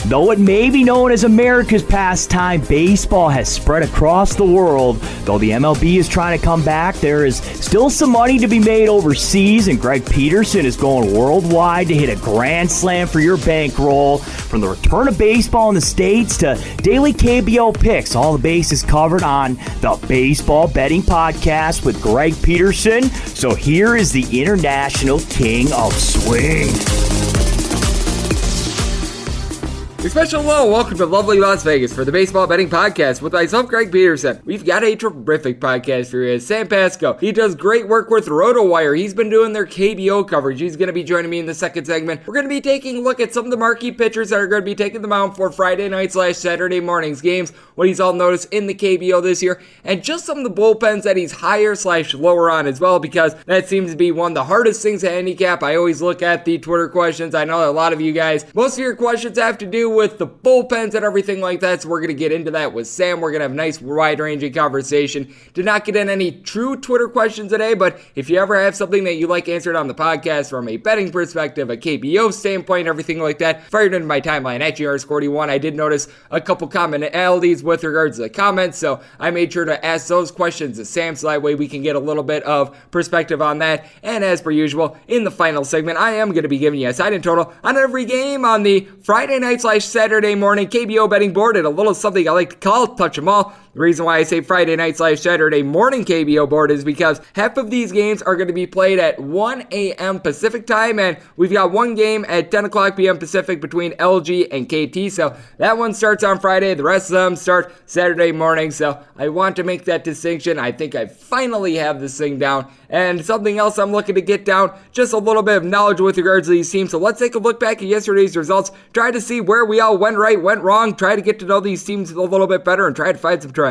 Though it may be known as America's pastime, baseball has spread across the world. Though the MLB is trying to come back, there is still some money to be made overseas, and Greg Peterson is going worldwide to hit a grand slam for your bankroll. From the return of baseball in the States to daily KBO picks, all the bases covered on the Baseball Betting Podcast with Greg Peterson. So here is the International King of Swing. A special hello, welcome to lovely Las Vegas for the Baseball Betting Podcast with myself, Greg Peterson. We've got a terrific podcast for you. Sam Pasco, he does great work with Rotowire. He's been doing their KBO coverage. He's going to be joining me in the second segment. We're going to be taking a look at some of the marquee pitchers that are going to be taking the mound for Friday night/Saturday mornings games, what he's all noticed in the KBO this year, and just some of the bullpens that he's higher/lower on as well, because that seems to be one of the hardest things to handicap. I always look at the Twitter questions. I know that a lot of you guys, most of your questions have to do with the bullpens and everything like that, so we're going to get into that with Sam. We're going to have a nice wide-ranging conversation. Did not get in any true Twitter questions today, but if you ever have something that you like answered on the podcast from a betting perspective, a KBO standpoint, everything like that, fired into my timeline at GRScordy1. I did notice a couple commonalities with regards to the comments, so I made sure to ask those questions to Sam, so that way we can get a little bit of perspective on that. And as per usual, in the final segment, I am going to be giving you a side and total on every game on the Friday night/Saturday morning KBO betting board, and a little something I like to call touch 'em all. The reason why I say Friday night/Saturday morning KBO board is because half of these games are going to be played at 1 a.m. Pacific time, and we've got one game at 10 o'clock p.m. Pacific between LG and KT, so that one starts on Friday. The rest of them start Saturday morning, so I want to make that distinction. I think I finally have this thing down. And something else I'm looking to get down, just a little bit of knowledge with regards to these teams. So let's take a look back at yesterday's results, try to see where we all went right, went wrong, try to get to know these teams a little bit better, and try to find some trends.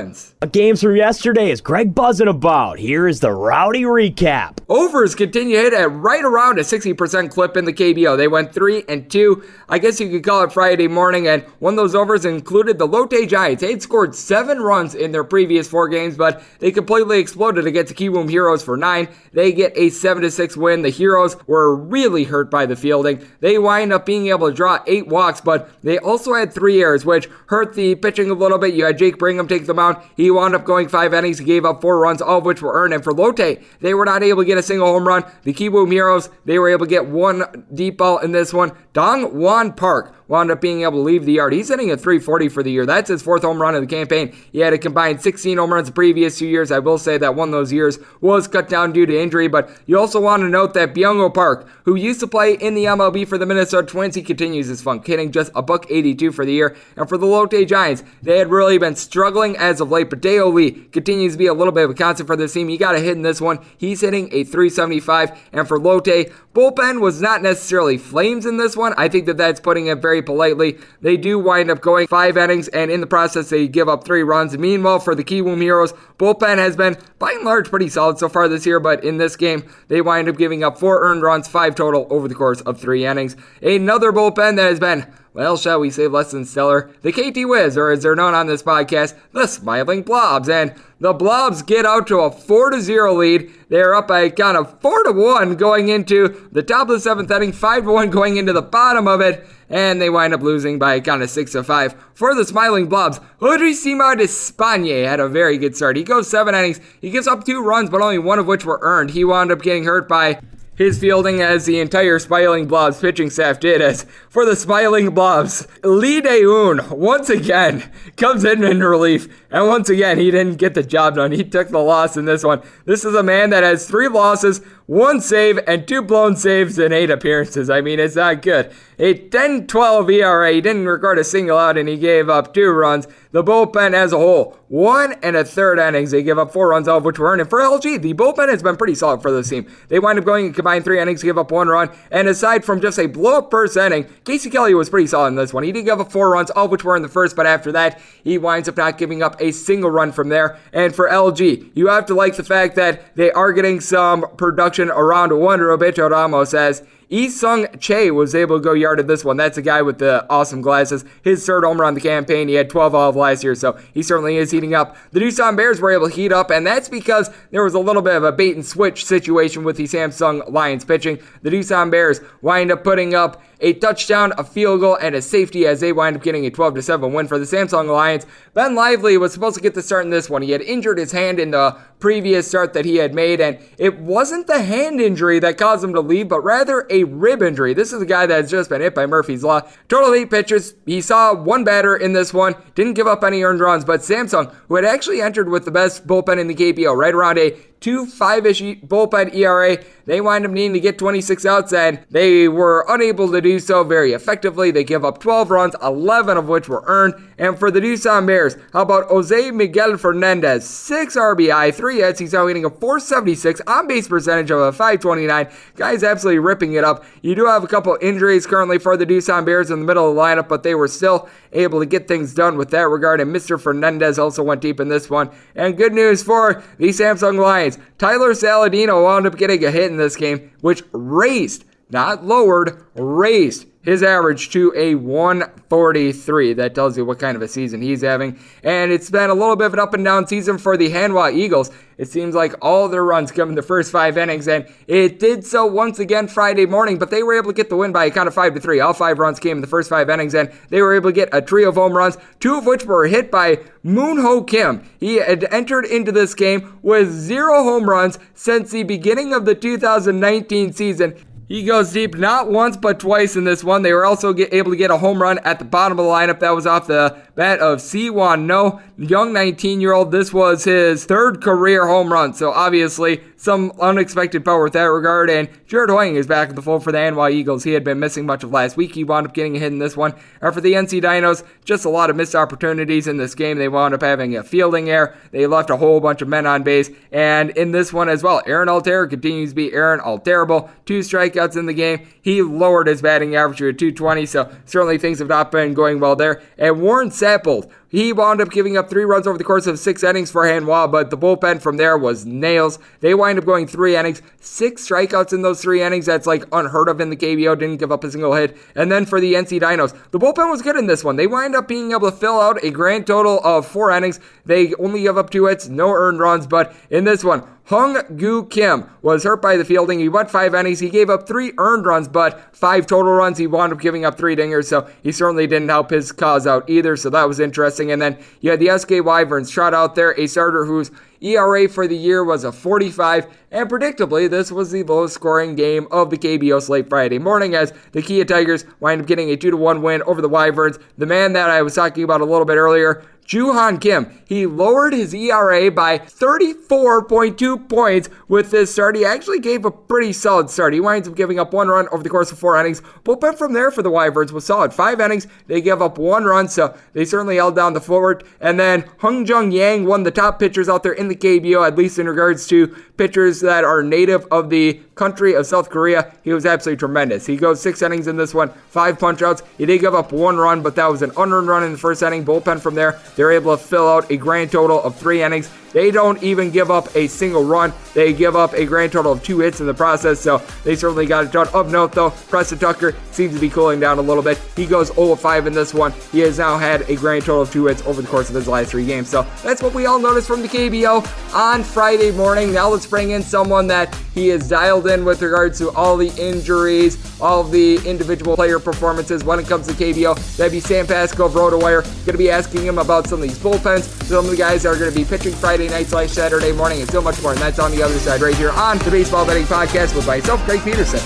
Games from yesterday is Greg buzzing about. Here is the rowdy recap. Overs continue to hit at right around a 60% clip in the KBO. They went 3-2. I guess you could call it Friday morning, and one of those overs included the Lotte Giants. They'd scored 7 runs in their previous 4 games, but they completely exploded against the Kiwoom Heroes for 9. They get a 7-6 win. The Heroes were really hurt by the fielding. They wind up being able to draw 8 walks, but they also had 3 errors, which hurt the pitching a little bit. You had Jake Brigham take the mound. He wound up going 5 innings. He gave up 4 runs, all of which were earned. And for Lotte, they were not able to get a single home run. The Kiwoom Heroes, they were able to get 1 deep ball in this one. Dong Wan Park wound up being able to leave the yard. He's hitting at .340 for the year. That's his 4th home run of the campaign. He had a combined 16 home runs the previous 2 years. I will say that one of those years was cut down due to injury, but you also want to note that Byung-Ho Park, who used to play in the MLB for the Minnesota Twins, he continues his funk, hitting just a $182 for the year. And for the Lotte Giants, they had really been struggling as of late, but Deo Lee continues to be a little bit of a constant for this team. He got a hit in this one. He's hitting a .375. And for Lotte, bullpen was not necessarily flames in this one. I think that that's putting it very politely. They do wind up going 5 innings, and in the process, they give up 3 runs. Meanwhile, for the Kiwoom Heroes, bullpen has been, by and large, pretty solid so far this year, but in this game, they wind up giving up 4 earned runs, 5 total over the course of 3 innings. Another bullpen that has been, well, shall we say less than stellar, the KT Wiz, or as they're known on this podcast, the Smiling Blobs. And the Blobs get out to a 4-0 lead. They're up by a count of 4-1 going into the top of the 7th inning, 5-1 going into the bottom of it, and they wind up losing by a count of 6-5. For the Smiling Blobs, Odrisima de Spagne had a very good start. He goes 7 innings. He gives up 2 runs, but only 1 of which were earned. He wound up getting hurt by his fielding, as the entire Smiling Blobs pitching staff did. As for the Smiling Blobs, Lee Dae-un once again comes in relief, and once again he didn't get the job done. He took the loss in this one. This is a man that has 3 losses, 1 save, and 2 blown saves in 8 appearances. I mean, it's not good. A 10-12 ERA. He didn't record a single out, and he gave up 2 runs. The bullpen as a whole, 1 1/3 innings. They give up 4 runs, all of which were earned. And for LG, the bullpen has been pretty solid for this team. They wind up going in combined 3 innings, give up 1 run. And aside from just a blow-up first inning, Casey Kelly was pretty solid in this one. He did give up 4 runs, all of which were in the first, but after that, he winds up not giving up a single run from there. And for LG, you have to like the fact that they are getting some production around one. Roberto Ramos, as Lee-Sung Chae was able to go yard at this one. That's a guy with the awesome glasses. His third homer on the campaign. He had 12 all of last year, so he certainly is heating up. The Doosan Bears were able to heat up, and that's because there was a little bit of a bait and switch situation with the Samsung Lions pitching. The Doosan Bears wind up putting up a touchdown, a field goal, and a safety as they wind up getting a 12-7 win for the Samsung Lions. Ben Lively was supposed to get the start in this one. He had injured his hand in the previous start that he had made, and it wasn't the hand injury that caused him to leave, but rather a rib injury. This is a guy that has just been hit by Murphy's Law. Total 8 pitches. He saw one batter in this one, didn't give up any earned runs, but Samsung, who had actually entered with the best bullpen in the KBO, right around a 2.5-ish bullpen ERA, they wind up needing to get 26 outs, and they were unable to do so very effectively. They give up 12 runs, 11 of which were earned. And for the Doosan Bears, how about Jose Miguel Fernandez? 6 RBI, 3 hits. He's now hitting a .476 on-base percentage of a .529. Guy's absolutely ripping it up. You do have a couple injuries currently for the Doosan Bears in the middle of the lineup, but they were still able to get things done with that regard, and Mr. Fernandez also went deep in this one. And good news for the Samsung Lions. Tyler Saladino wound up getting a hit in this game, which raised, not lowered, raised his average to a 143. That tells you what kind of a season he's having. And it's been a little bit of an up and down season for the Hanwha Eagles. It seems like all their runs come in the first 5 innings, and it did so once again Friday morning, but they were able to get the win by a count of 5-3. All 5 runs came in the first 5 innings, and they were able to get a trio of home runs, 2 of which were hit by Moon-Ho Kim. He had entered into this game with 0 home runs since the beginning of the 2019 season. He goes deep not once but twice in this one. They were also able to get a home run at the bottom of the lineup. That was off the bat of Siwon No, young 19-year-old. This was his 3rd career home run. So obviously some unexpected power with that regard. And Jared Hoying is back in the fold for the Hanwha Eagles. He had been missing much of last week. He wound up getting a hit in this one. And for the NC Dinos, just a lot of missed opportunities in this game. They wound up having a fielding error. They left a whole bunch of men on base. And in this one as well, Aaron Altera continues to be Aaron Alterable. 2 strikeouts in the game. He lowered his batting average to 220, so certainly things have not been going well there. And Warren Sappold, he wound up giving up 3 runs over the course of 6 innings for Hanwha, but the bullpen from there was nails. They wind up going 3 innings, 6 strikeouts in those 3 innings. That's like unheard of in the KBO. Didn't give up a single hit. And then for the NC Dinos, the bullpen was good in this one. They wind up being able to fill out a grand total of 4 innings. They only give up 2 hits, no earned runs, but in this one, Hung-Gu Kim was hurt by the fielding. He went 5 innings. He gave up 3 earned runs, but 5 total runs. He wound up giving up 3 dingers, so he certainly didn't help his cause out either, so that was interesting. And then you had the SK Wyverns trot out there, a starter whose ERA for the year was a 45, and predictably, this was the lowest scoring game of the KBO slate Friday morning as the Kia Tigers wind up getting a 2-1 win over the Wyverns. The man that I was talking about a little bit earlier, Joo-Han Kim, he lowered his ERA by 34.2 points with this start. He actually gave a pretty solid start. He winds up giving up 1 run over the course of 4 innings. Bullpen from there for the Wyverns was solid. 5 innings, they gave up 1 run, so they certainly held down the fort. And then Hung Jung Yang, one of the top pitchers out there in the KBO, at least in regards to pitchers that are native of the country of South Korea. He was absolutely tremendous. He goes 6 innings in this one, 5 punch-outs. He did give up 1 run, but that was an unearned run in the first inning. Bullpen from there, they're able to fill out a grand total of 3 innings. They don't even give up a single run. They give up a grand total of 2 hits in the process, so they certainly got it done. Of note, though, Preston Tucker seems to be cooling down a little bit. He goes 0-5 in this one. He has now had a grand total of 2 hits over the course of his last 3 games. So that's what we all noticed from the KBO on Friday morning. Now let's bring in someone that he is dialed in with regards to all the injuries, all of the individual player performances when it comes to KBO. That'd be Sam Pasco of Rotowire. Going to be asking him about some of these bullpens, some of the guys that are going to be pitching Friday night/Saturday morning, and so much more. And that's on the other side right here on the Baseball Betting Podcast with myself, Greg Peterson.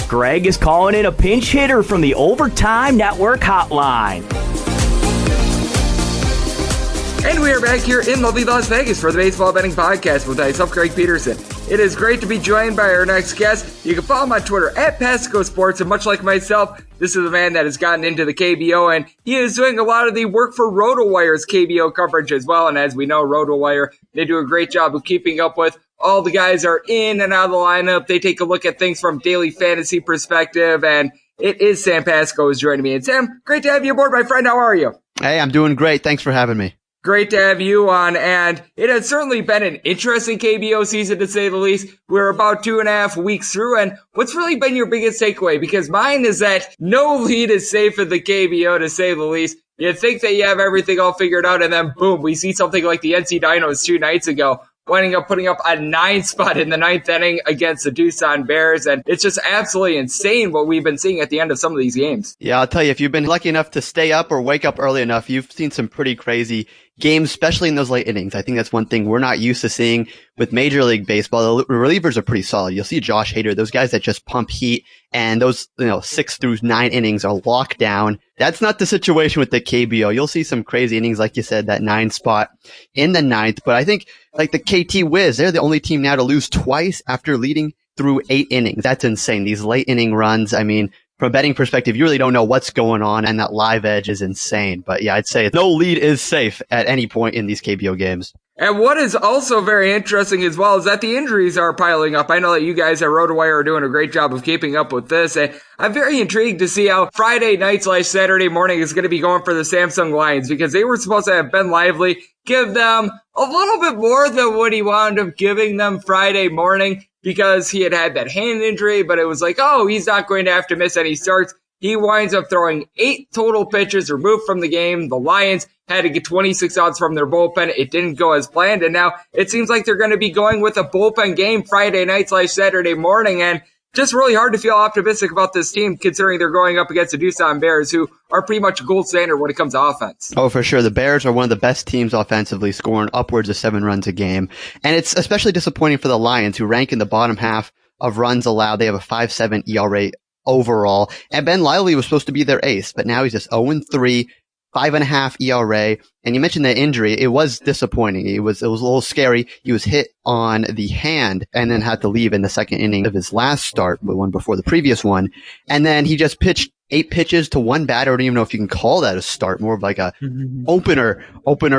Greg is calling in a pinch hitter from the Overtime Network hotline. And we are back here in lovely Las Vegas for the Baseball Betting Podcast with myself, Greg Peterson. It is great to be joined by our next guest. You can follow him on Twitter at Pasco Sports, and much like myself, this is a man that has gotten into the KBO, and he is doing a lot of the work for Rotowire's KBO coverage as well. And as we know, Rotowire, they do a great job of keeping up with all the guys are in and out of the lineup. They take a look at things from daily fantasy perspective, and it is Sam Pasco who's joining me. And Sam, great to have you aboard, my friend. How are you? Hey, I'm doing great. Thanks for having me. Great to have you on, and it has certainly been an interesting KBO season to say the least. We're about 2.5 weeks through, and what's really been your biggest takeaway? Because mine is that no lead is safe in the KBO to say the least. You think that you have everything all figured out, and then boom, we see something like the NC Dinos 2 nights ago, winding up putting up a 9 spot in the 9th inning against the Tucson Bears. And it's just absolutely insane what we've been seeing at the end of some of these games. Yeah, I'll tell you, if you've been lucky enough to stay up or wake up early enough, you've seen some pretty crazy games, especially in those late innings. I think that's one thing we're not used to seeing with Major League Baseball. The relievers are pretty solid. You'll see Josh Hader, those guys that just pump heat, and those 6 through 9 innings are locked down. That's not the situation with the KBO. You'll see some crazy innings, like you said, that 9 spot in the 9th. But I think like the KT Wiz, they're the only team now to lose twice after leading through 8 innings. That's insane. These late inning runs, I mean, from a betting perspective, you really don't know what's going on, and that live edge is insane. But yeah, I'd say no lead is safe at any point in these KBO games. And what is also very interesting as well is that the injuries are piling up. I know that you guys at Rotowire are doing a great job of keeping up with this, and I'm very intrigued to see how Friday night / Saturday morning is going to be going for the Samsung Lions, because they were supposed to have Ben Lively give them a little bit more than what he wound up giving them Friday morning, because he had that hand injury, but it was like, oh, he's not going to have to miss any starts. He winds up throwing 8 total pitches removed from the game. The Lions had to get 26 outs from their bullpen. It didn't go as planned, and now it seems like they're going to be going with a bullpen game Friday night / Saturday morning, and just really hard to feel optimistic about this team considering they're going up against the Tucson Bears, who are pretty much gold standard when it comes to offense. Oh, for sure. The Bears are one of the best teams offensively, scoring upwards of 7 runs a game. And it's especially disappointing for the Lions, who rank in the bottom half of runs allowed. They have a 5.7 ERA overall. And Ben Lively was supposed to be their ace, but now he's just 0-3, 5.5 ERA. And you mentioned the injury. It was disappointing. It was a little scary. He was hit on the hand and then had to leave in the second inning of his last start, the one before the previous one. And then he just pitched 8 pitches to one batter. I don't even know if you can call that a start, more of like a opener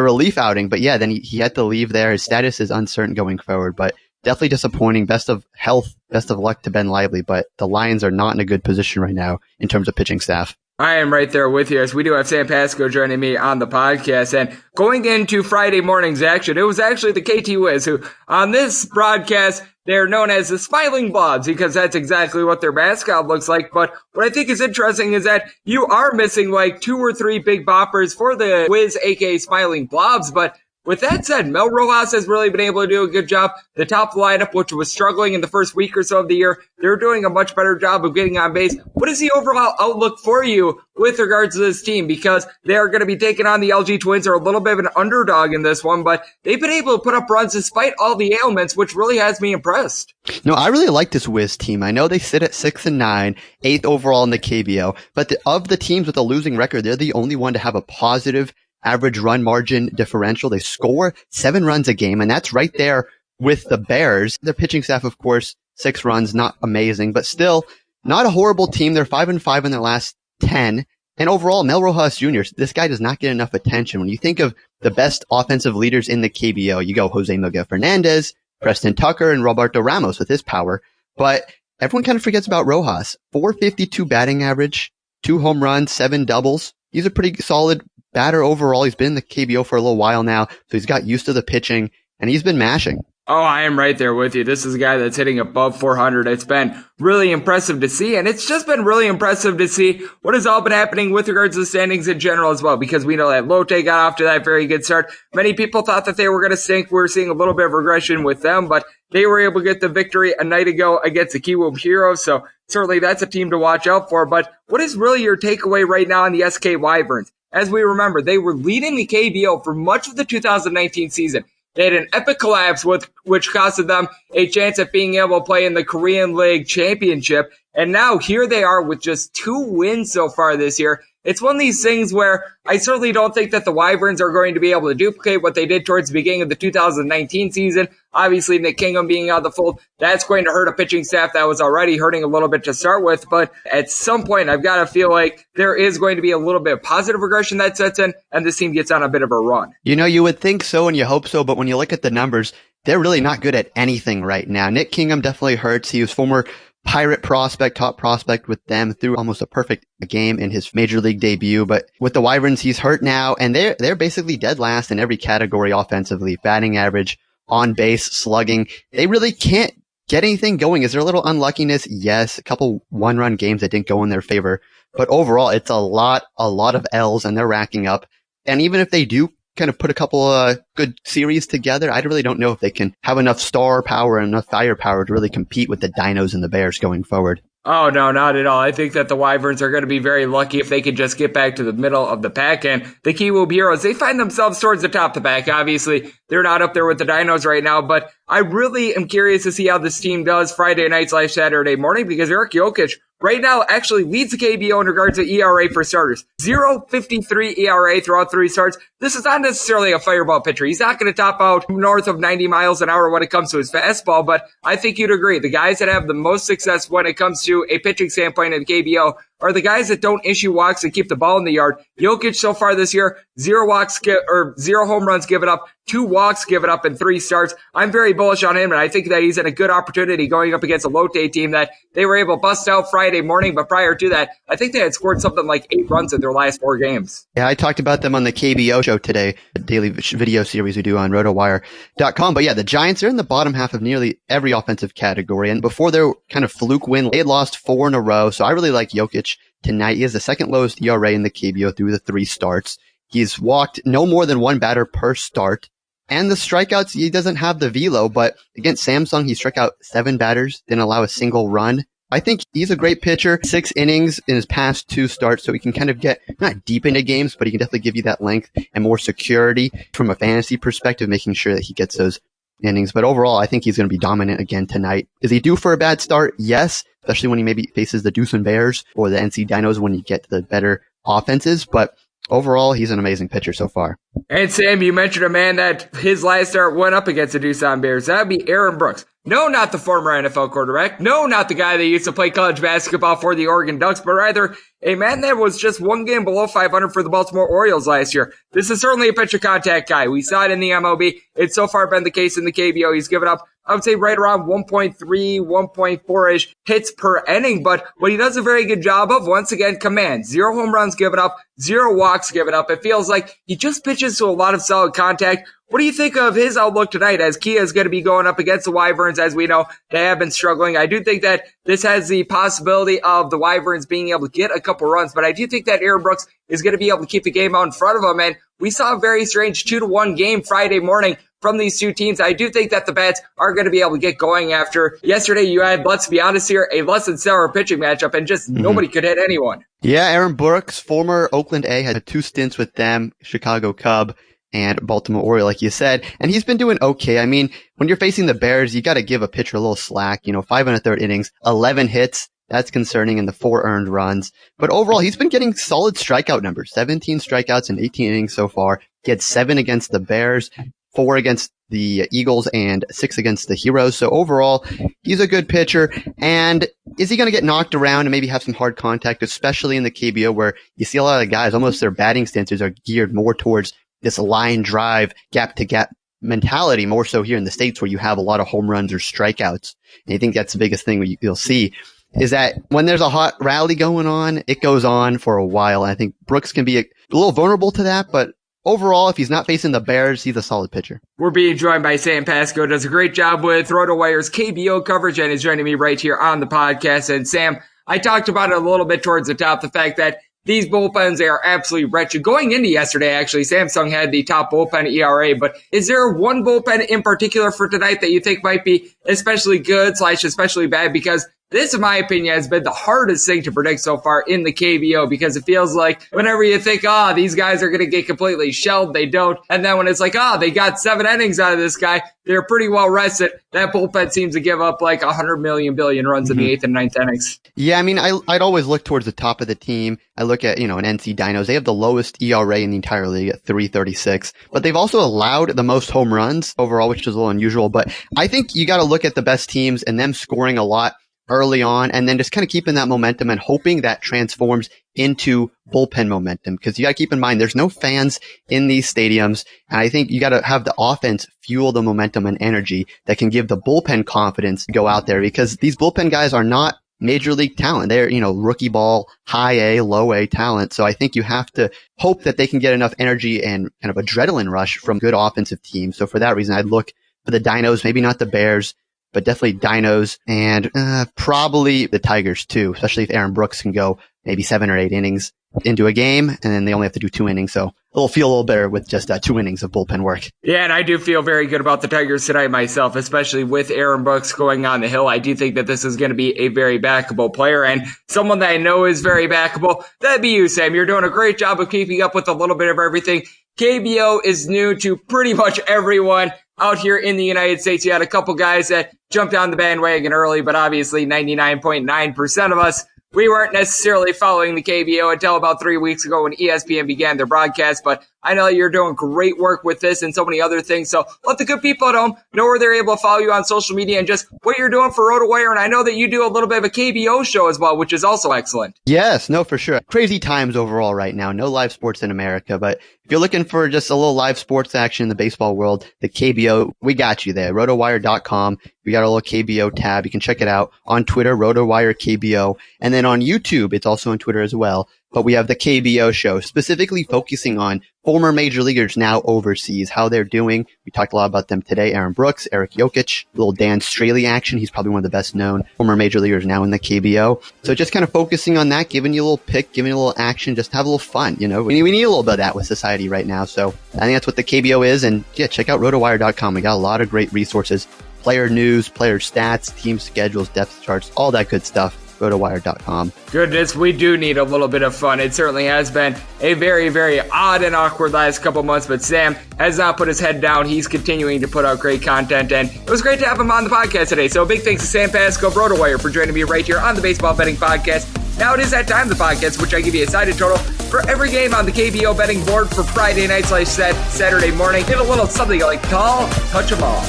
relief outing. But yeah, then he had to leave there. His status is uncertain going forward, but definitely disappointing. Best of health, best of luck to Ben Lively, but the Lions are not in a good position right now in terms of pitching staff. I am right there with you, as we do have Sam Pasco joining me on the podcast. And going into Friday morning's action, it was actually the KT Wiz, who on this broadcast, they're known as the Smiling Blobs, because that's exactly what their mascot looks like. But what I think is interesting is that you are missing like 2 or 3 big boppers for the Wiz, aka Smiling Blobs. But with that said, Mel Rojas has really been able to do a good job. The top lineup, which was struggling in the first week or so of the year, they're doing a much better job of getting on base. What is the overall outlook for you with regards to this team? Because they are going to be taking on the LG Twins, who are a little bit of an underdog in this one, but they've been able to put up runs despite all the ailments, which really has me impressed. No, I really like this Wiz team. I know they sit at 6-9, 8th overall in the KBO, but of the teams with a losing record, they're the only one to have a positive average run margin differential. They score 7 runs a game, and that's right there with the Bears. Their pitching staff, of course, 6 runs, not amazing, but still not a horrible team. They're 5-5 in their last 10. And overall, Mel Rojas Jr., this guy does not get enough attention. When you think of the best offensive leaders in the KBO, you go Jose Miguel Fernandez, Preston Tucker, and Roberto Ramos with his power. But everyone kind of forgets about Rojas. 452 batting average, 2 home runs, 7 doubles. He's a pretty solid batter overall. He's been in the KBO for a little while now, so he's got used to the pitching, and he's been mashing. Oh, I am right there with you. This is a guy that's hitting above 400. It's been really impressive to see, and it's just been really impressive to see what has all been happening with regards to the standings in general as well, because we know that Lotte got off to that very good start. Many people thought that they were going to stink. We're seeing a little bit of regression with them, but they were able to get the victory a night ago against the Kiwoom Heroes, so certainly that's a team to watch out for. But what is really your takeaway right now on the SK Wyverns? As we remember, they were leading the KBO for much of the 2019 season. They had an epic collapse, which costed them a chance at being able to play in the Korean League Championship. And now here they are with just 2 wins so far this year. It's one of these things where I certainly don't think that the Wyverns are going to be able to duplicate what they did towards the beginning of the 2019 season. Obviously, Nick Kingham being out of the fold, that's going to hurt a pitching staff that was already hurting a little bit to start with. But at some point, I've got to feel like there is going to be a little bit of positive regression that sets in, and this team gets on a bit of a run. You know, you would think so and you hope so, but when you look at the numbers, they're really not good at anything right now. Nick Kingham definitely hurts. He was former Pirate prospect, top prospect with them, threw almost a perfect game in his major league debut. But with the Wyverns, he's hurt now, and they're basically dead last in every category offensively. Batting average, on base, slugging. They really can't get anything going. Is there a little unluckiness? Yes. A couple one-run games that didn't go in their favor. But overall, it's a lot of L's, and they're racking up. And even if they do kind of put a couple good series together, I really don't know if they can have enough star power and enough firepower to really compete with the Dinos and the Bears going forward. Oh, no, not at all. I think that the Wyverns are going to be very lucky if they can just get back to the middle of the pack. And the Kiwoom Heroes, they find themselves towards the top of the pack. Obviously, they're not up there with the Dinos right now, but I really am curious to see how this team does Friday night/Saturday morning, because Eric Jokic right now actually leads the KBO in regards to ERA for starters. 0.53 ERA throughout 3 starts. This is not necessarily a fireball pitcher. He's not going to top out north of 90 miles an hour when it comes to his fastball, but I think you'd agree. The guys that have the most success when it comes to a pitching standpoint in the KBO are the guys that don't issue walks and keep the ball in the yard. Jokic so far this year, 0 home runs given up, 2 walks given up in 3 starts. I'm very bullish on him, and I think that he's in a good opportunity going up against a Lotte team that they were able to bust out Friday morning. But prior to that, I think they had scored something like 8 runs in their last 4 games. Yeah, I talked about them on the KBO show today, the daily video series we do on Rotowire.com. But yeah, the Giants are in the bottom half of nearly every offensive category. And before their kind of fluke win, they had lost 4 in a row. So I really like Jokic tonight. He has the second lowest ERA in the KBO through the 3 starts. He's walked no more than 1 batter per start. And the strikeouts, he doesn't have the velo, but against Samsung, he struck out 7 batters, didn't allow a single run. I think he's a great pitcher. 6 innings in his past 2 starts, so he can kind of get not deep into games, but he can definitely give you that length and more security from a fantasy perspective, making sure that he gets those innings. But overall, I think he's going to be dominant again tonight. Is he due for a bad start? Yes, especially when he maybe faces the Deuce and Bears or the NC Dinos when you get to the better offenses. But overall, he's an amazing pitcher so far. And Sam, you mentioned a man that his last start went up against the Doosan Bears. That would be Aaron Brooks. No, not the former NFL quarterback. No, not the guy that used to play college basketball for the Oregon Ducks, but rather a man that was just 1 game below 500 for the Baltimore Orioles last year. This is certainly a pitcher contact guy. We saw it in the MLB. It's so far been the case in the KBO. He's given up, I would say, right around 1.3, 1.4-ish hits per inning. But what he does a very good job of, once again, command. 0 home runs given up, 0 walks given up. It feels like he just pitches to a lot of solid contact. What do you think of his outlook tonight, as Kia is going to be going up against the Wyverns? As we know, they have been struggling. I do think that this has the possibility of the Wyverns being able to get a couple runs, but I do think that Aaron Brooks is going to be able to keep the game out in front of him. And we saw a very strange 2-1 game Friday morning from these 2 teams. I do think that the bats are going to be able to get going after yesterday. You had, let's be honest here, a less than stellar pitching matchup, and just nobody could hit anyone. Yeah, Aaron Brooks, former Oakland A, had 2 stints with them, Chicago Cub and Baltimore Oriole, like you said, and he's been doing okay. I mean, when you're facing the Bears, you got to give a pitcher a little slack. 5 1/3 innings, 11 hits. That's concerning, in the 4 earned runs. But overall, he's been getting solid strikeout numbers. 17 strikeouts in 18 innings so far. He had 7 against the Bears, 4 against the Eagles, and 6 against the Heroes. So overall, he's a good pitcher. And is he going to get knocked around and maybe have some hard contact, especially in the KBO, where you see a lot of guys, almost their batting stances are geared more towards this line drive, gap to gap mentality, more so here in the States where you have a lot of home runs or strikeouts. And I think that's the biggest thing you'll see, is that when there's a hot rally going on, it goes on for a while. And I think Brooks can be a little vulnerable to that, but overall, if he's not facing the Bears, he's a solid pitcher. We're being joined by Sam Pasco, does a great job with Rotowire's KBO coverage, and is joining me right here on the podcast. And Sam, I talked about it a little bit towards the top, the fact that these bullpens, they are absolutely wretched. Going into yesterday, actually, Samsung had the top bullpen ERA, but is there one bullpen in particular for tonight that you think might be especially good / especially bad? Because this, in my opinion, has been the hardest thing to predict so far in the KBO, because it feels like whenever you think, these guys are going to get completely shelled, they don't. And then when it's like, they got 7 innings out of this guy, they're pretty well rested. That bullpen seems to give up like 100 billion runs in the 8th and 9th innings. Yeah, I mean, I'd always look towards the top of the team. I look at, an NC Dinos. They have the lowest ERA in the entire league at 3.36, but they've also allowed the most home runs overall, which is a little unusual. But I think you got to look at the best teams and them scoring a lot early on, and then just kind of keeping that momentum and hoping that transforms into bullpen momentum, because you got to keep in mind there's no fans in these stadiums, and I think you got to have the offense fuel the momentum and energy that can give the bullpen confidence to go out there, because these bullpen guys are not major league talent. They're, rookie ball, high A, low A talent. So I think you have to hope that they can get enough energy and kind of adrenaline rush from good offensive teams. So for that reason, I'd look for the Dinos, maybe not the Bears, but definitely Dinos, and probably the Tigers too, especially if Aaron Brooks can go maybe 7 or 8 innings into a game, and then they only have to do 2 innings. So it'll feel a little better with just 2 innings of bullpen work. Yeah, and I do feel very good about the Tigers tonight myself, especially with Aaron Brooks going on the hill. I do think that this is going to be a very backable player, and someone that I know is very backable. That'd be you, Sam. You're doing a great job of keeping up with a little bit of everything. KBO is new to pretty much everyone out here in the United States. You had a couple guys that jumped on the bandwagon early, but obviously 99.9% of us, we weren't necessarily following the KBO until about 3 weeks ago when ESPN began their broadcast, but I know you're doing great work with this and so many other things, so let the good people at home know where they're able to follow you on social media and just what you're doing for Rotowire, and I know that you do a little bit of a KBO show as well, which is also excellent. Yes, no, for sure. Crazy times overall right now. No live sports in America, but if you're looking for just a little live sports action in the baseball world, the KBO, we got you there. Rotowire.com. We got a little KBO tab. You can check it out on Twitter, Rotowire KBO. And then on YouTube, it's also on Twitter as well. But we have the KBO show, specifically focusing on former major leaguers now overseas, how they're doing. We talked a lot about them today. Aaron Brooks, Eric Jokic, little Dan Straley action. He's probably one of the best known former major leaguers now in the KBO. So just kind of focusing on that, giving you a little pick, giving you a little action, just have a little fun. We need a little bit of that with society right now. So I think that's what the KBO is. And yeah, check out rotowire.com. We got a lot of great resources, player news, player stats, team schedules, depth charts, all that good stuff. Rotowire.com. Goodness, we do need a little bit of fun. It certainly has been a very, very odd and awkward last couple months, but Sam has not put his head down. He's continuing to put out great content, and it was great to have him on the podcast today. So a big thanks to Sam Pasco of Rotowire for joining me right here on the Baseball Betting Podcast. Now it is that time of the podcast, which I give you a sided total for every game on the KBO betting board for Friday night / Saturday morning. Get a little something like call, touch 'em all.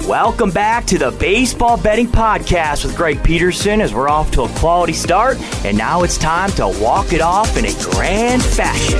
Welcome back to the Baseball Betting Podcast with Greg Peterson, as we're off to a quality start, and now it's time to walk it off in a grand fashion.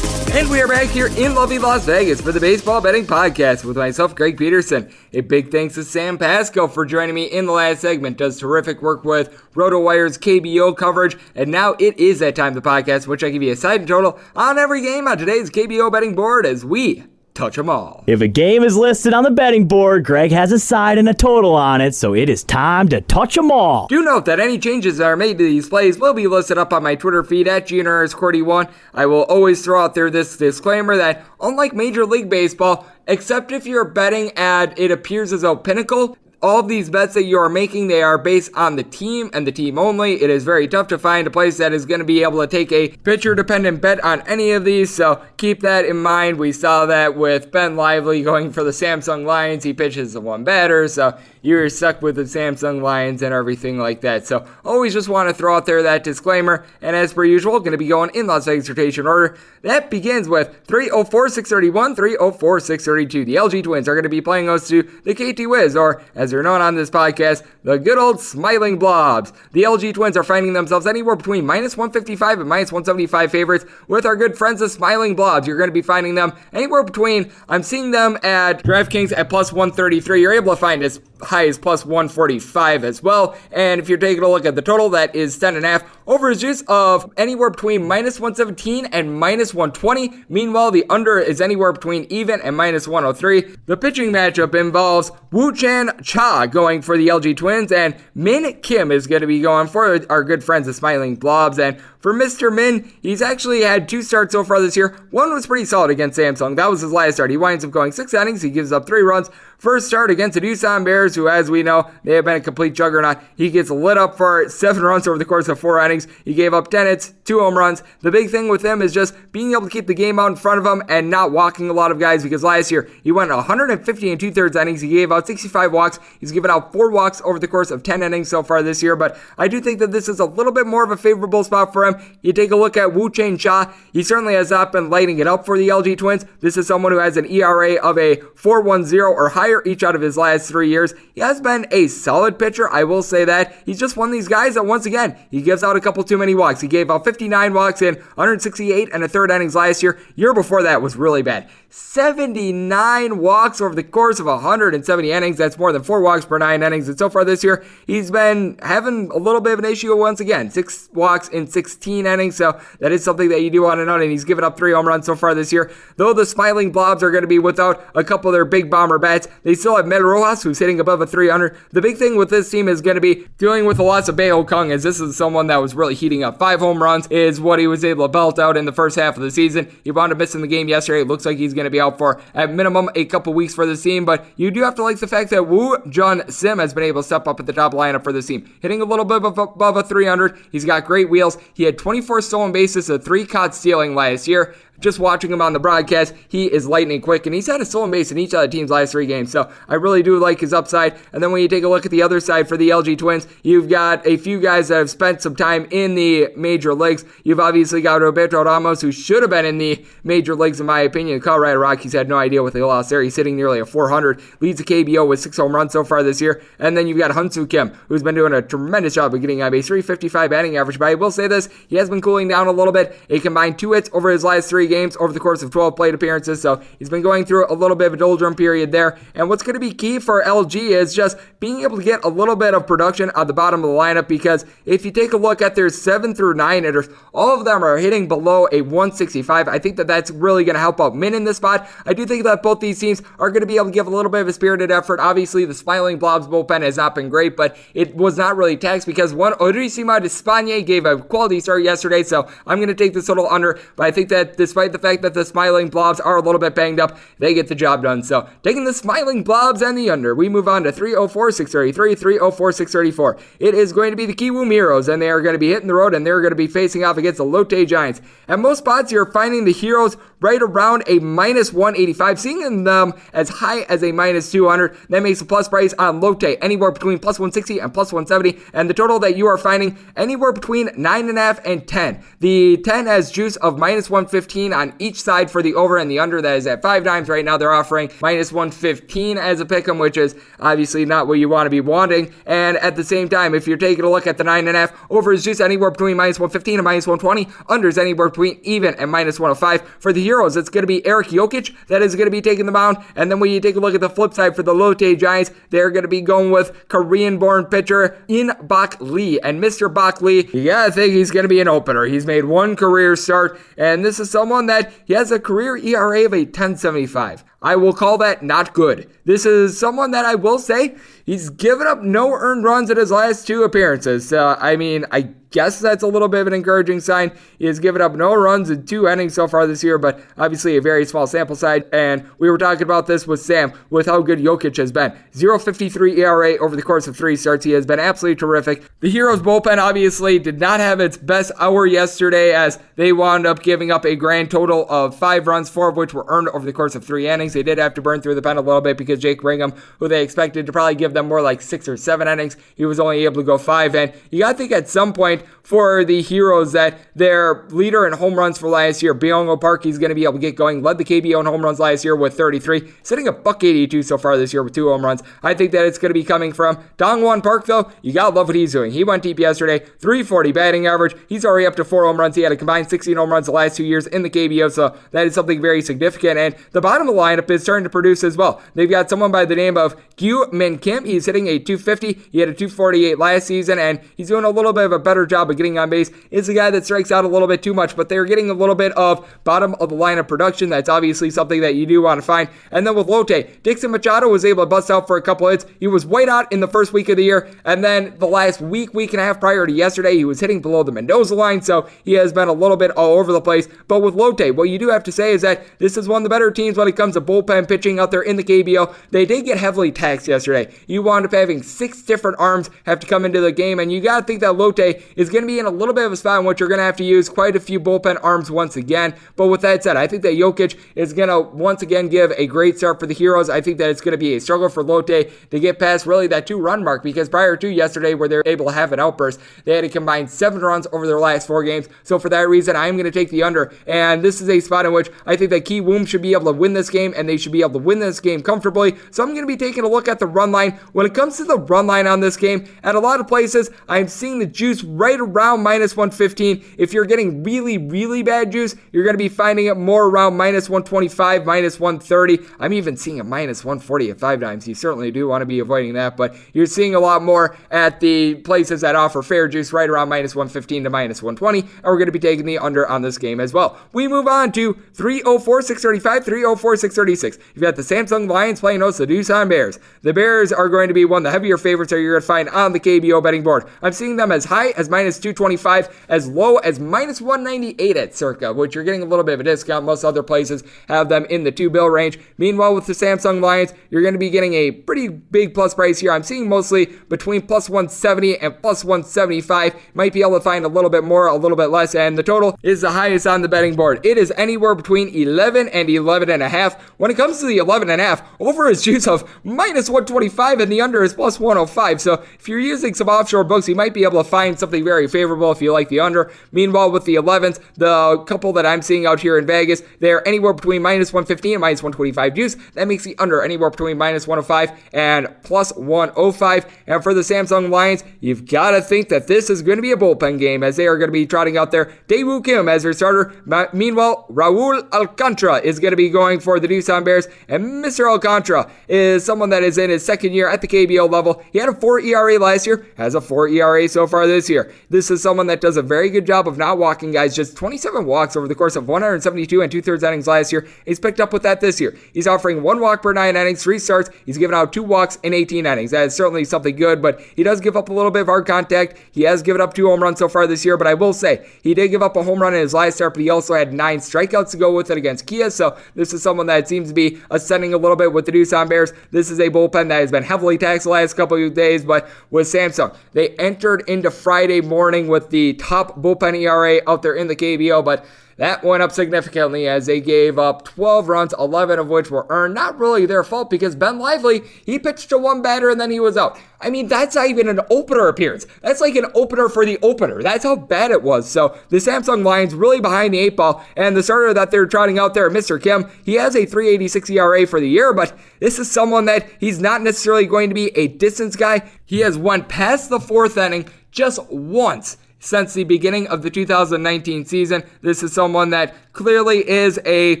And we are back here in lovely Las Vegas for the Baseball Betting Podcast with myself, Greg Peterson. A big thanks to Sam Pasco for joining me in the last segment. Does terrific work with Rotowire's KBO coverage. And now it is that time of the podcast, which I give you a side total on every game on today's KBO betting board as we touch them all. If a game is listed on the betting board, Greg has a side and a total on it, so it is time to touch them all. Do note that any changes that are made to these plays will be listed up on my Twitter feed at GNRS41. I will always throw out there this disclaimer that unlike Major League Baseball, except if you're betting at it appears as though Pinnacle, all of these bets that you are making, they are based on the team and the team only. It is very tough to find a place that is going to be able to take a pitcher-dependent bet on any of these, so keep that in mind. We saw that with Ben Lively going for the Samsung Lions. He pitches the one batter, so you're stuck with the Samsung Lions and everything like that. So always just want to throw out there that disclaimer. And as per usual, going to be going in Las Vegas rotation order. That begins with 304-631, 304-632. The LG Twins are going to be playing host to the KT Wiz, or as they're known on this podcast, the good old Smiling Blobs. The LG Twins are finding themselves anywhere between minus 155 and minus 175 favorites with our good friends the Smiling Blobs. You're going to be finding them anywhere between, I'm seeing them at DraftKings at plus 133. You're able to find as high as plus 145 as well. And if you're taking a look at the total, that is 10.5. Over is juice of anywhere between minus 117 and minus 120. Meanwhile, the under is anywhere between even and minus 103. The pitching matchup involves Woo-Chan Cha going for the LG Twins, and Min Kim is going to be going for our good friends the Smiling Blobs. And for Mr. Min, he's actually had 2 starts so far this year. One was pretty solid against Samsung. That was his last start. He winds up going 6 innings. He gives up 3 runs. First start against the Doosan Bears, who, as we know, they have been a complete juggernaut. He gets lit up for 7 runs over the course of 4 innings. He gave up 10 hits, 2 home runs. The big thing with him is just being able to keep the game out in front of him and not walking a lot of guys, because last year he went 150 and 2/3 innings. He gave out 65 walks. He's given out 4 walks over the course of 10 innings so far this year, but I do think that this is a little bit more of a favorable spot for him. him. You take a look at Wu-Chang Cha. He certainly has not been lighting it up for the LG Twins. This is someone who has an ERA of a 4.10 or higher each out of his last 3 years. He has been a solid pitcher, I will say that. He's just one of these guys that, once again, he gives out a couple too many walks. He gave out 59 walks in 168 and a third innings last year. Year before that was really bad. 79 walks over the course of 170 innings. That's more than 4 walks per 9 innings. And so far this year, he's been having a little bit of an issue once again. 6 walks in 16 innings. So that is something that you do want to note. And he's given up 3 home runs so far this year. Though the Smiling Blobs are going to be without a couple of their big bomber bats, they still have Mel Rojas, who's hitting above a 300. The big thing with this team is going to be dealing with the loss of Bae-Ho Kung, as this is someone that was really heating up. 5 home runs is what he was able to belt out in the first half of the season. He wound up missing the game yesterday. It looks like he's going to be out for, at minimum, a couple weeks for this team, but you do have to like the fact that Woo Jun Sim has been able to step up at the top lineup for this team. Hitting a little bit above a 300. He's got great wheels. He had 24 stolen bases, a 3 caught stealing last year. Just watching him on the broadcast, he is lightning quick, and he's had a stolen base in each of the team's last 3 games, so I really do like his upside. And then when you take a look at the other side for the LG Twins, you've got a few guys that have spent some time in the major leagues. You've obviously got Roberto Ramos, who should have been in the major leagues, in my opinion. The Colorado Rockies had no idea what they lost there. He's hitting nearly a 400, leads the KBO with 6 home runs so far this year. And then you've got Hyun-Soo Kim, who's been doing a tremendous job of getting on base, 355 batting average, but I will say this, he has been cooling down a little bit. A combined 2 hits over his last 3 games over the course of 12 plate appearances, so he's been going through a little bit of a doldrum period there. And what's going to be key for LG is just being able to get a little bit of production at the bottom of the lineup, because if you take a look at their 7 through 9 hitters, all of them are hitting below a 165. I think that that's really going to help out Min in this spot. I do think that both these teams are going to be able to give a little bit of a spirited effort. Obviously, the Smiling Blobs bullpen has not been great, but it was not really taxed because one Orisima Despagne gave a quality start yesterday, so I'm going to take this little under, but I think that despite the fact that the Smiling Blobs are a little bit banged up, they get the job done. So taking the Smiling Blobs and the under, we move on to 304-633, 304-634. It is going to be the Kiwoom Heroes, and they are going to be hitting the road, and they're going to be facing off against the Lotte Giants. At most spots, you're finding the Heroes right around a minus 185, seeing them as high as a minus 200. That makes the plus price on Lotte anywhere between plus 160 and plus 170, and the total that you are finding anywhere between 9.5 and 10. The 10 has juice of minus 115 on each side for the over, and the under that is at 5 dimes. Right now they're offering minus 115 as a pick'em, which is obviously not what you want to be wanting. And at the same time, if you're taking a look at the 9.5, over is juice anywhere between minus 115 and minus 120. Under is anywhere between even and minus 105. For the Heroes, it's going to be Eric Jokic that is going to be taking the mound. And then when you take a look at the flip side for the Lotte Giants, they're going to be going with Korean-born pitcher In Bak Lee. And Mr. Bak Lee, you gotta think he's going to be an opener. He's made 1 career start, and this is someone that he has a career ERA of a 10.75. I will call that not good. This is someone that I will say he's given up no earned runs in his last 2 appearances. I guess that's a little bit of an encouraging sign. He has given up no runs in 2 innings so far this year, but obviously a very small sample size. And we were talking about this with Sam, with how good Jokic has been. 0.53 ERA over the course of 3 starts. He has been absolutely terrific. The Heroes bullpen obviously did not have its best hour yesterday, as they wound up giving up a grand total of 5 runs, 4 of which were earned over the course of 3 innings. They did have to burn through the pen a little bit because Jake Brigham, who they expected to probably give them more like 6 or 7 innings, he was only able to go 5. And you got to think at some point for the Heroes that their leader in home runs for last year, Byung-Ho Park, he's going to be able to get going. Led the KBO in home runs last year with 33, sitting at $182 so far this year with 2 home runs. I think that it's going to be coming from Dongwon Park, though. You got to love what he's doing. He went deep yesterday, 340 batting average. He's already up to 4 home runs. He had a combined 16 home runs the last 2 years in the KBO, so that is something very significant. And the bottom of the lineup is starting to produce as well. They've got someone by the name of Gyu Min Kim. He's hitting a 250. He had a 248 last season, and he's doing a little bit of a better job of getting on base. Is a guy that strikes out a little bit too much, but they're getting a little bit of bottom of the lineup production. That's obviously something that you do want to find. And then with Lotte, Dixon Machado was able to bust out for a couple hits. He was white hot in the first week of the year, and then the last week and a half prior to yesterday, he was hitting below the Mendoza line, so he has been a little bit all over the place. But with Lotte, what you do have to say is that this is one of the better teams when it comes to bullpen pitching out there in the KBO. They did get heavily taxed yesterday. You wound up having 6 different arms have to come into the game, and you got to think that Lotte is going to be in a little bit of a spot in which you're going to have to use quite a few bullpen arms once again. But with that said, I think that Jokic is going to once again give a great start for the Heroes. I think that it's going to be a struggle for Lotte to get past really that 2-run mark, because prior to yesterday where they were able to have an outburst, they had to combine 7 runs over their last 4 games. So for that reason, I'm going to take the under, and this is a spot in which I think that Ki Woom should be able to win this game, and they should be able to win this game comfortably. So I'm going to be taking a look at the run line. When it comes to the run line on this game, at a lot of places, I'm seeing the juice right around minus 115. If you're getting really, really bad juice, you're going to be finding it more around minus 125, minus 130. I'm even seeing a minus 140 at 5 dimes. You certainly do want to be avoiding that, but you're seeing a lot more at the places that offer fair juice right around minus 115 to minus 120, and we're going to be taking the under on this game as well. We move on to 304, 635, 304, 636. You've got the Samsung Lions playing host the Doosan Bears. The Bears are going to be one of the heavier favorites that you're going to find on the KBO betting board. I'm seeing them as high as minus 225, as low as minus 198 at circa, which you're getting a little bit of a discount. Most other places have them in the 2 bill range. Meanwhile, with the Samsung Lions, you're going to be getting a pretty big plus price here. I'm seeing mostly between plus 170 and plus 175. Might be able to find a little bit more, a little bit less, and the total is the highest on the betting board. It is anywhere between 11 and 11.5. When it comes to the 11.5, over is juice of minus 125 and the under is plus 105. So if you're using some offshore books, you might be able to find something very favorable if you like the under. Meanwhile, with the 11s, the couple that I'm seeing out here in Vegas, they're anywhere between minus 115 and minus 125 juice. That makes the under anywhere between minus 105 and plus 105. And for the Samsung Lions, you've got to think that this is going to be a bullpen game, as they are going to be trotting out there Daewoo Kim as their starter. Meanwhile, Raul Alcantara is going to be going for the Doosan Bears, and Mr. Alcantara is someone that is in his second year at the KBO level. He had a 4 ERA last year, has a 4 ERA so far this year. This is someone that does a very good job of not walking guys, just 27 walks over the course of 172 and 2/3 innings last year. He's picked up with that this year. He's offering 1 walk per 9 innings, 3 starts. He's given out 2 walks in 18 innings. That is certainly something good, but he does give up a little bit of hard contact. He has given up 2 home runs so far this year, but I will say he did give up a home run in his last start, but he also had 9 strikeouts to go with it against Kia. So this is someone that seems to be ascending a little bit with the Doosan Bears. This is a bullpen that has been heavily taxed the last couple of days, but with Samsung, they entered into Friday morning with the top bullpen ERA out there in the KBO, but that went up significantly as they gave up 12 runs, 11 of which were earned. Not really their fault, because Ben Lively, he pitched to 1 batter and then he was out. I mean, that's not even an opener appearance. That's like an opener for the opener. That's how bad it was. So the Samsung Lions really behind the 8 ball, and the starter that they're trotting out there, Mr. Kim, he has a 3.86 ERA for the year, but this is someone that he's not necessarily going to be a distance guy. He has went past the 4th inning just once since the beginning of the 2019 season. This is someone that clearly is a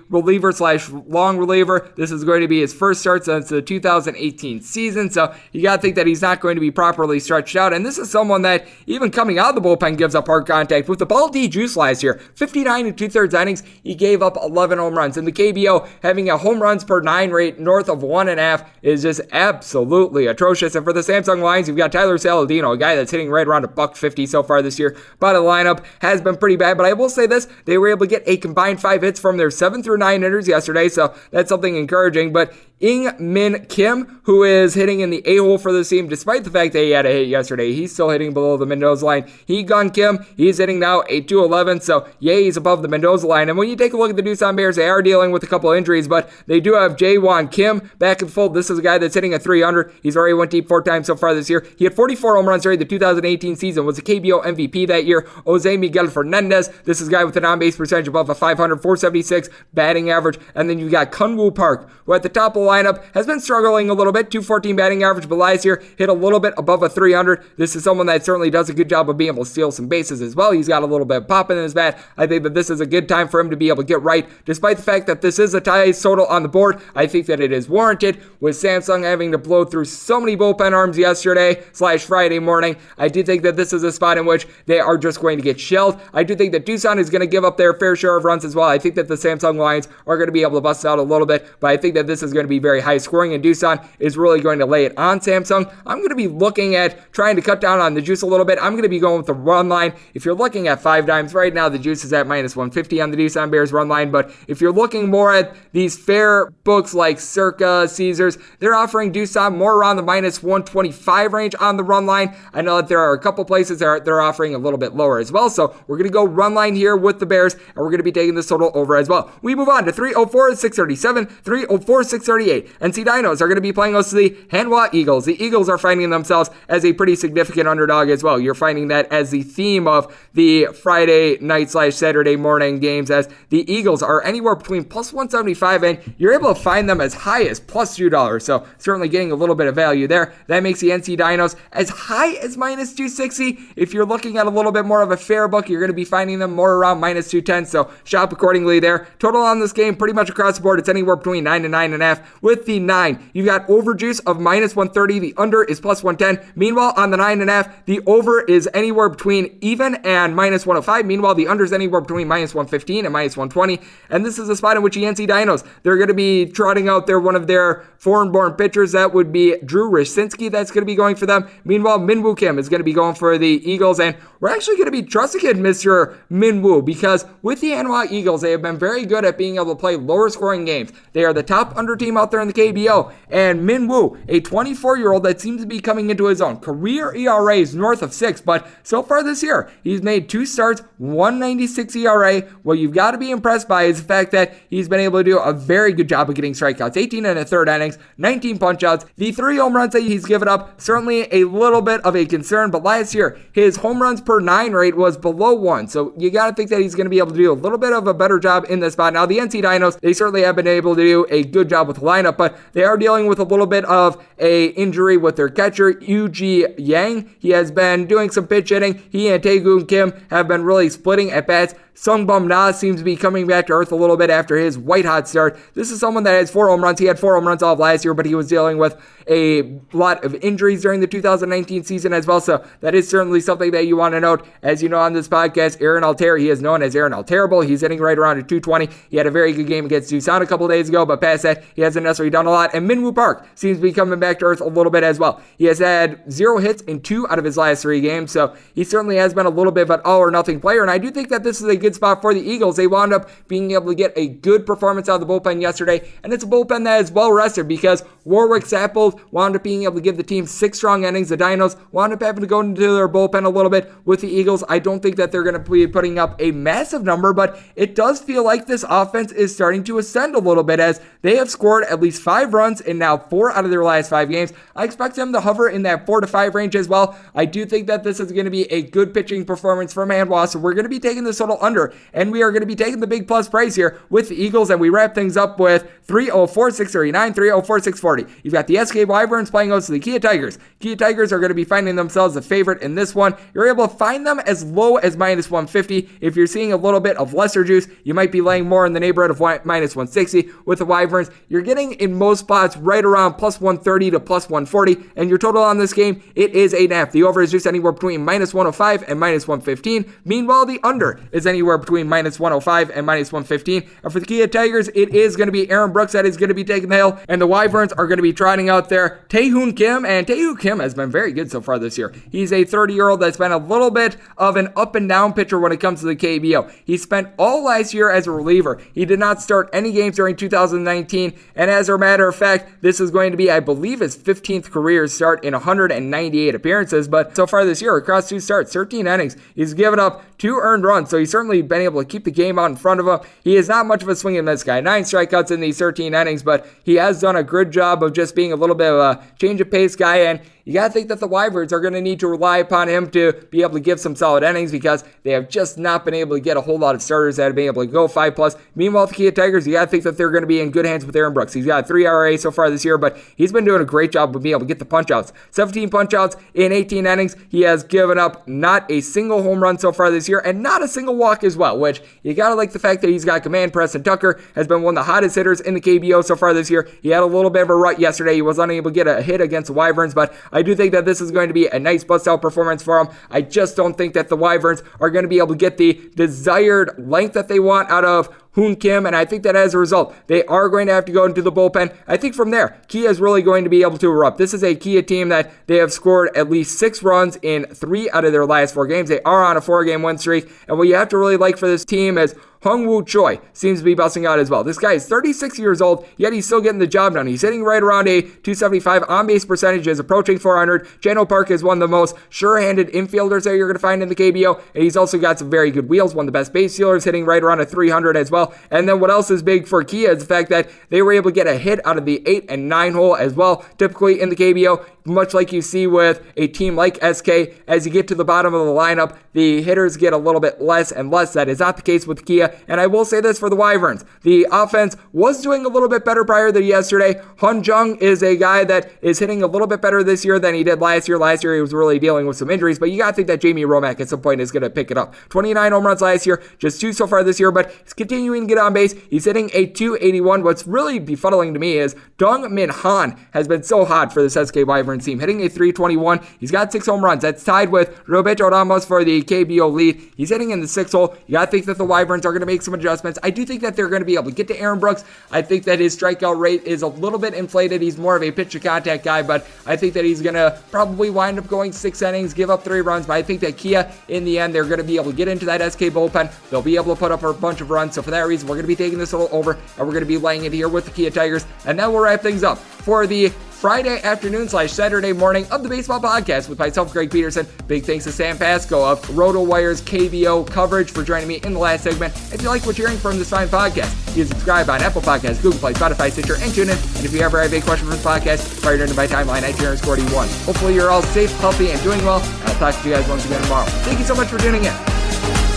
reliever slash long reliever. This is going to be his first start since the 2018 season, so you got to think that he's not going to be properly stretched out. And this is someone that, even coming out of the bullpen, gives up hard contact. With the Ball D juice last year, 59 and 2/3 innings, he gave up 11 home runs. In the KBO, having a home runs per 9 rate north of 1.5 is just absolutely atrocious. And for the Samsung Lions, you've got Tyler Saladino, a guy that's hitting right around $150 so far this year. But the lineup has been pretty bad. But I will say this, they were able to get a combined 5 hits from their 7 through 9 hitters yesterday, so that's something encouraging. But Ing Min Kim, who is hitting in the A-hole for this team, despite the fact that he had a hit yesterday, he's still hitting below the Mendoza line. Hee-Gun Kim, he's hitting now a 211, so yay, he's above the Mendoza line. And when you take a look at the Doosan Bears, they are dealing with a couple of injuries, but they do have Jaewon Kim back in the fold. This is a guy that's hitting a 300. He's already went deep 4 times so far this year. He had 44 home runs during the 2018 season, was a KBO MVP that year. Jose Miguel Fernandez, this is a guy with an on-base percentage above a 500, 476 batting average. And then you got Kunwoo Park, who at the top of the lineup has been struggling a little bit, 214 batting average, but last year hit a little bit above a 300. This is someone that certainly does a good job of being able to steal some bases as well. He's got a little bit of pop in his bat. I think that this is a good time for him to be able to get right. Despite the fact that this is a tie total on the board, I think that it is warranted. With Samsung having to blow through so many bullpen arms yesterday / Friday morning, I do think that this is a spot in which they are just going to get shelled. I do think that Doosan is going to give up their fair share of runs as well. I think that the Samsung Lions are going to be able to bust out a little bit, but I think that this is going to be very high scoring, and Doosan is really going to lay it on Samsung. I'm going to be looking at trying to cut down on the juice a little bit. I'm going to be going with the run line. If you're looking at 5 dimes right now, the juice is at minus 150 on the Doosan Bears run line, but if you're looking more at these fair books like Circa, Caesars, they're offering Doosan more around the minus 125 range on the run line. I know that there are a couple places that they're offering a little bit lower as well, so we're going to go run line here with the Bears, and we're going to be taking this total over as well. We move on to 304, 637, 304, 638. NC Dinos are going to be playing us to the Hanwha Eagles. The Eagles are finding themselves as a pretty significant underdog as well. You're finding that as the theme of the Friday night / Saturday morning games, as the Eagles are anywhere between plus 175 and you're able to find them as high as plus $2. So certainly getting a little bit of value there. That makes the NC Dinos as high as minus 260. If you're looking at a little bit more of a fair book, you're going to be finding them more around minus 210. So shop accordingly there. Total on this game pretty much across the board, it's anywhere between 9 and 9.5. With the 9, you've got over juice of minus 130. The under is plus 110. Meanwhile, on the 9.5, the over is anywhere between even and minus 105. Meanwhile, the under is anywhere between minus 115 and minus 120. And this is a spot in which the NC Dinos, they're going to be trotting out there one of their foreign-born pitchers. That would be Drew Rysynski. That's going to be going for them. Meanwhile, Minwoo Kim is going to be going for the Eagles. And we're actually going to be trusting in Mr. Minwoo, because with the Hanwha Eagles, they have been very good at being able to play lower-scoring games. They are the top under team out there in the KBO. And Minwoo, a 24-year-old that seems to be coming into his own. Career ERA is north of 6, but so far this year, he's made 2 starts, 196 ERA. What you've got to be impressed by is the fact that he's been able to do a very good job of getting strikeouts. 18 and a third innings, 19 punch-outs. The 3 home runs that he's given up, certainly a little bit of a concern, but last year, his home runs per 9 rate was below 1, so you got to think that he's going to be able to do a little bit of a better job in this spot. Now, the NC Dinos, they certainly have been able to do a good job with the lineup, but they are dealing with a little bit of a injury with their catcher, Yuji Yang. He has been doing some pitch hitting. He and Taegoon Kim have been really splitting at bats. Sungbum Na seems to be coming back to earth a little bit after his white-hot start. This is someone that has 4 home runs. He had 4 home runs all of last year, but he was dealing with a lot of injuries during the 2019 season as well, so that is certainly something that you want to note. As you know on this podcast, Aaron Altera, he is known as Aaron Alterable. He's hitting right around a 220. He had a very good game against Doosan a couple days ago, but past that, he hasn't necessarily done a lot. And Minwoo Park seems to be coming back to earth a little bit as well. He has had 0 hits in 2 out of his last 3 games, so he certainly has been a little bit of an all-or-nothing player, and I do think that this is a good spot for the Eagles. They wound up being able to get a good performance out of the bullpen yesterday, and it's a bullpen that is well rested because Warwick Sappold wound up being able to give the team 6 strong innings. The Dinos wound up having to go into their bullpen a little bit. With the Eagles, I don't think that they're going to be putting up a massive number, but it does feel like this offense is starting to ascend a little bit as they have scored at least 5 runs in now 4 out of their last 5 games. I expect them to hover in that 4 to 5 range as well. I do think that this is going to be a good pitching performance from Hanwha, so we're going to be taking this total under, and we are going to be taking the big plus price here with the Eagles, and we wrap things up with 304, 639, 304, 640. You've got the SK Wyverns playing host to the Kia Tigers. Kia Tigers are going to be finding themselves a favorite in this one. You're able to find them as low as minus 150. If you're seeing a little bit of lesser juice, you might be laying more in the neighborhood of minus 160. With the Wyverns, you're getting in most spots right around plus 130 to plus 140, and your total on this game, it is 8.5. The over is just anywhere between minus 105 and minus 115. Meanwhile, the under is anywhere between minus 105 and minus 115. And for the Kia Tigers, it is going to be Aaron Brooks that is going to be taking the hill, and the Wyverns are going to be trotting out there Taehoon Kim, and Taehoon Kim has been very good so far this year. He's a 30-year-old that's been a little bit of an up-and-down pitcher when it comes to the KBO. He spent all last year as a reliever. He did not start any games during 2019, and as a matter of fact, this is going to be, I believe, his 15th career start in 198 appearances, but so far this year, across 2 starts, 13 innings, he's given up 2 earned runs, so he's certainly been able to keep the game out in front of him. He is not much of a swing and miss guy. 9 strikeouts in these 13 innings, but he has done a good job of just being a little bit of a change of pace guy, and you got to think that the Wyverns are going to need to rely upon him to be able to give some solid innings because they have just not been able to get a whole lot of starters that have been able to go 5+. Meanwhile, the Kia Tigers, you got to think that they're going to be in good hands with Aaron Brooks. He's got a 3 RA so far this year, but he's been doing a great job of being able to get the punch-outs. 17 punch-outs in 18 innings. He has given up not a single home run so far this year. year, and not a single walk as well, which you gotta like the fact that he's got command. Preston Tucker has been one of the hottest hitters in the KBO so far this year. He had a little bit of a rut yesterday. He was unable to get a hit against the Wyverns, but I do think that this is going to be a nice bust-out performance for him. I just don't think that the Wyverns are going to be able to get the desired length that they want out of Hoon Kim, and I think that as a result, they are going to have to go into the bullpen. I think from there, Kia is really going to be able to erupt. This is a Kia team that they have scored at least 6 runs in 3 out of their last 4 games. They are on a 4-game win streak, and what you have to really like for this team is Hung-Woo Choi seems to be busting out as well. This guy is 36 years old, yet he's still getting the job done. He's hitting right around a 275 on-base percentage, is approaching 400. Jano Park is one of the most sure-handed infielders that you're going to find in the KBO, and he's also got some very good wheels, one of the best base stealers, hitting right around a 300 as well. And then what else is big for Kia is the fact that they were able to get a hit out of the 8 and 9 hole as well. Typically in the KBO, much like you see with a team like SK, as you get to the bottom of the lineup, the hitters get a little bit less and less. That is not the case with Kia. And I will say this for the Wyverns. The offense was doing a little bit better prior to yesterday. Hun Jung is a guy that is hitting a little bit better this year than he did last year. Last year he was really dealing with some injuries, but you got to think that Jamie Romack at some point is going to pick it up. 29 home runs last year, just 2 so far this year, but he's continuing to get on base. He's hitting a 281. What's really befuddling to me is Dong Min Han has been so hot for this SK Wyverns team, hitting a 321. He's got 6 home runs. That's tied with Roberto Ramos for the KBO lead. He's hitting in the 6th hole. You got to think that the Wyverns are going to make some adjustments. I do think that they're going to be able to get to Aaron Brooks. I think that his strikeout rate is a little bit inflated. He's more of a pitch to contact guy, but I think that he's going to probably wind up going 6 innings, give up 3 runs, but I think that Kia, in the end, they're going to be able to get into that SK bullpen. They'll be able to put up a bunch of runs, so for that reason, we're going to be taking this a little over, and we're going to be laying it here with the Kia Tigers, and then we'll wrap things up for the Friday afternoon / Saturday morning of the Baseball Podcast with myself, Greg Peterson. Big thanks to Sam Pasco of Rotowire's KBO coverage for joining me in the last segment. If you like what you're hearing from this fine podcast, you can subscribe on Apple Podcasts, Google Play, Spotify, Stitcher, and TuneIn. And if you ever have a question for this podcast, fire it into my timeline at J_1. Hopefully you're all safe, healthy, and doing well. And I'll talk to you guys once again tomorrow. Thank you so much for tuning in.